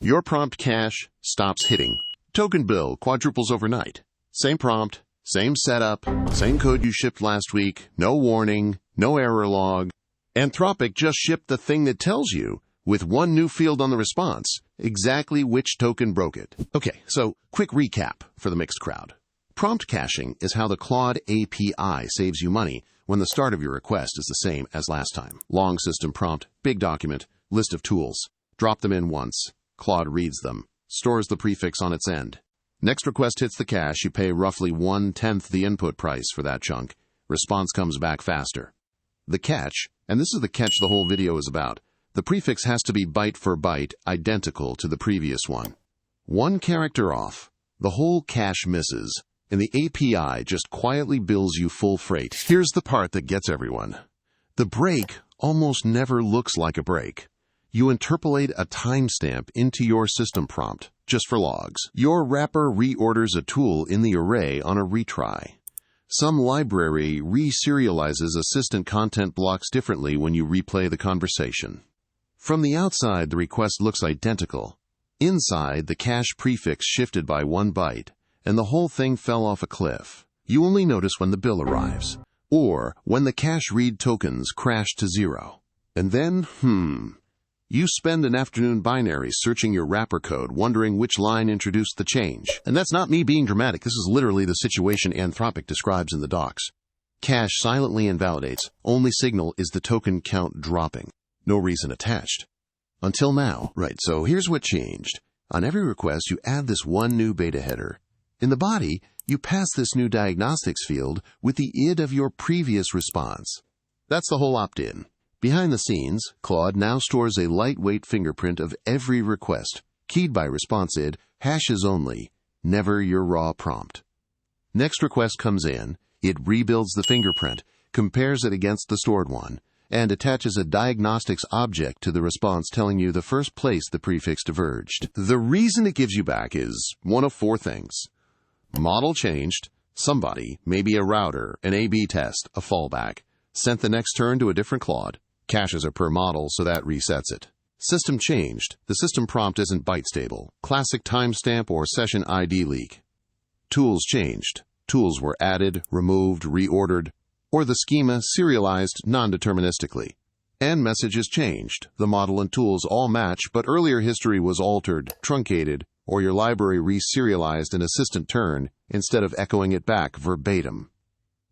Your prompt cache stops hitting. Token bill quadruples overnight. Same prompt, same setup, same code you shipped last week, no warning, no error log. Anthropic just shipped the thing that tells you, with one new field on the response, exactly which token broke it. Okay, so quick recap for the mixed crowd. Prompt caching is how the Claude API saves you money when the start of your request is the same as last time. Long system prompt, big document, list of tools. Drop them in once. Claude reads them, stores the prefix on its end. Next request hits the cache, you pay roughly 1/10 the input price for that chunk. Response comes back faster. The catch, and this is the catch the whole video is about, the prefix has to be byte for byte identical to the previous one. One character off, the whole cache misses, and the API just quietly bills you full freight. Here's the part that gets everyone. The break almost never looks like a break. You interpolate a timestamp into your system prompt, just for logs. Your wrapper reorders a tool in the array on a retry. Some library reserializes assistant content blocks differently when you replay the conversation. From the outside, the request looks identical. Inside, the cache prefix shifted by 1 byte, and the whole thing fell off a cliff. You only notice when the bill arrives, or when the cache read tokens crash to 0. And then, you spend an afternoon binary searching your wrapper code, wondering which line introduced the change. And that's not me being dramatic. This is literally the situation Anthropic describes in the docs. Cache silently invalidates. Only signal is the token count dropping. No reason attached. Until now. Right, so here's what changed. On every request, you add this one new beta header. In the body, you pass this new diagnostics field with the id of your previous response. That's the whole opt-in. Behind the scenes, Claude now stores a lightweight fingerprint of every request, keyed by response id, hashes only, never your raw prompt. Next request comes in, it rebuilds the fingerprint, compares it against the stored one, and attaches a diagnostics object to the response telling you the first place the prefix diverged. The reason it gives you back is one of 4 things. Model changed, somebody, maybe a router, an A/B test, a fallback, sent the next turn to a different Claude. Caches are per model, so that resets it. System changed. The system prompt isn't byte stable. Classic timestamp or session ID leak. Tools changed. Tools were added, removed, reordered, or the schema serialized non-deterministically. And messages changed. The model and tools all match, but earlier history was altered, truncated, or your library reserialized an assistant turn instead of echoing it back verbatim.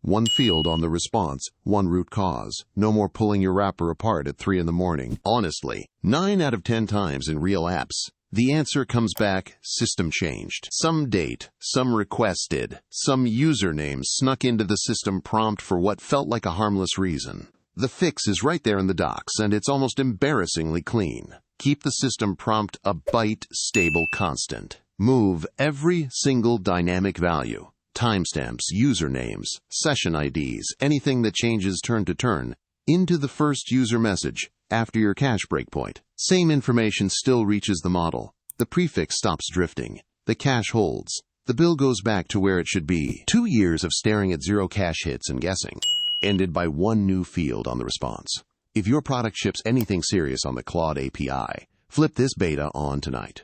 1 field on the response, 1 root cause. No more pulling your wrapper apart at 3 in the morning. Honestly, 9 out of 10 times in real apps, the answer comes back, system changed. Some date, some requested, some username snuck into the system prompt for what felt like a harmless reason. The fix is right there in the docs, and it's almost embarrassingly clean. Keep the system prompt a byte stable constant. Move every single dynamic value. Timestamps, usernames, session IDs, anything that changes turn to turn, into the first user message after your cache breakpoint. Same information still reaches the model. The prefix stops drifting. The cache holds. The bill goes back to where it should be. 2 years of staring at 0 cache hits and guessing, ended by 1 new field on the response. If your product ships anything serious on the Claude API, flip this beta on tonight.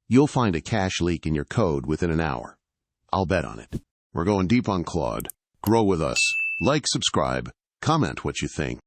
You'll find a cache leak in your code within an hour. I'll bet on it. We're going deep on Claude. Grow with us. Like, subscribe, comment what you think.